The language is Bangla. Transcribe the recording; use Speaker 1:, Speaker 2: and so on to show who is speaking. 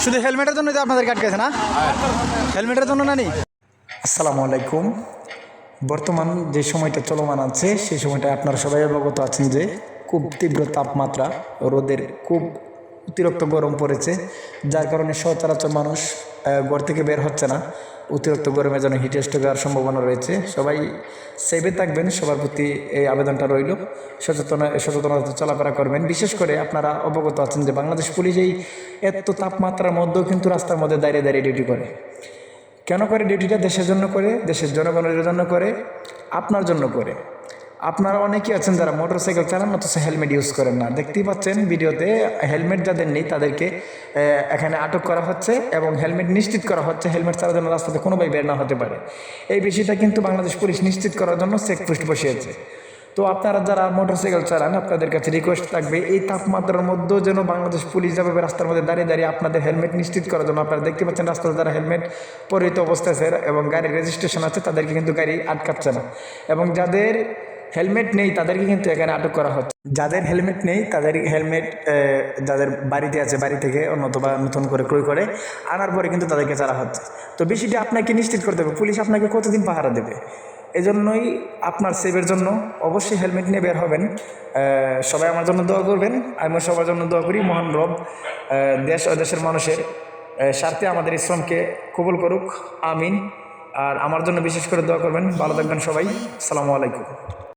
Speaker 1: শুধু হেলমেটের জন্য তো আপনাদের আটকেছে না? হেলমেটের জন্য না নি?
Speaker 2: আসসালামু আলাইকুম। বর্তমান যে সময়টা চলমান আছে সেই সময়টা আপনারা সবাই অবগত আছেন যে খুব তীব্র তাপমাত্রা, রোদের খুব অতিরিক্ত গরম পড়েছে, যার কারণে সচরাচর মানুষ ঘর থেকে বের হচ্ছে না। অতিরিক্ত গরমের জন্য হিট স্ট্রোক হওয়ার সম্ভাবনা রয়েছে। সবাই সেভে থাকবেন, সবার প্রতি এই আবেদনটা রইল। সচেতনতা চলাফেরা করবেন। বিশেষ করে আপনারা অবগত আছেন যে বাংলাদেশ পুলিশ এই এত তাপমাত্রার মধ্যেও কিন্তু রাস্তার মধ্যে দাঁড়িয়ে দাঁড়িয়ে ডিউটি করে। কেন করে ডিউটিটা? দেশের জন্য করে, দেশের জনগণের জন্য করে, আপনার জন্য করে। আপনারা অনেকেই আছেন যারা মোটরসাইকেল চালান অথচ হেলমেট ইউজ করেন না। দেখতেই পাচ্ছেন ভিডিওতে, হেলমেট যাদের নেই তাদেরকে এখানে আটক করা হচ্ছে এবং হেলমেট নিশ্চিত করা হচ্ছে হেলমেট ছাড়ার জন্য রাস্তাতে কোনোভাবে বের না হতে পারে। এই বিষয়টা কিন্তু বাংলাদেশ পুলিশ নিশ্চিত করার জন্য চেকপোস্ট বসিয়েছে। তো আপনারা যারা মোটরসাইকেল চালান আপনাদের কাছে রিকোয়েস্ট থাকবে, এই তাপমাত্রার মধ্যেও যেন বাংলাদেশ পুলিশ যেভাবে রাস্তার মধ্যে দাঁড়িয়ে দাঁড়িয়ে আপনাদের হেলমেট নিশ্চিত করার জন্য, আপনারা দেখতে পাচ্ছেন রাস্তাতে যারা হেলমেট পরিহিত অবস্থায় আছে এবং গাড়ির রেজিস্ট্রেশন আছে তাদেরকে কিন্তু গাড়ি আটকাচ্ছে না, এবং যাদের হেলমেট নেই তাদেরকে কিন্তু এখানে আটক করা হচ্ছে। যাদের হেলমেট নেই তাদের হেলমেট যাদের বাড়িতে আছে বাড়ি থেকে অন্যতবা নতুন করে ক্রয় করে আনার পরে কিন্তু তাদেরকে চালা হচ্ছে। তো বিষয়টি আপনাকে নিশ্চিত করতে হবে, পুলিশ আপনাকে কতদিন পাহারা দেবে? এজন্যই আপনার সেভের জন্য অবশ্যই হেলমেট নিয়ে বের হবেন। সবাই আমার জন্য দোয়া করবেন, আমি সবার জন্য দোয়া করি। মহান রব দেশ ও দেশের মানুষের স্বার্থে আমাদের ইসলামকে কবুল করুক, আমিন। আর আমার জন্য বিশেষ করে দোয়া করবেন। ভালো থাকবেন সবাই। আসসালামু আলাইকুম।